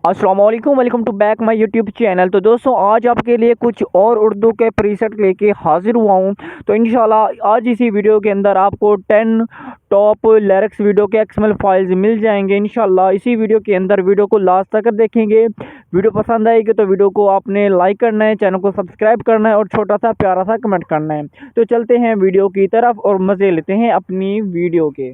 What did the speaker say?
अस्सलाम वालेकुम, welcome to back my YouTube channel. तो दोस्तों आज आपके लिए कुछ और उर्दू के प्रीसेट लेके हाजिर हुआ हूँ। तो इंशाल्लाह आज इसी वीडियो के अंदर आपको 10 टॉप लिरिक्स वीडियो के एक्सएमएल फाइल्स मिल जाएंगे इंशाल्लाह इसी वीडियो के अंदर। वीडियो को लास्ट तक देखेंगे। वीडियो पसंद आएगी तो वीडियो को आपने लाइक करना है, चैनल को सब्सक्राइब करना है और छोटा सा प्यारा सा कमेंट करना है। तो चलते हैं वीडियो की तरफ और मज़े लेते हैं अपनी वीडियो के।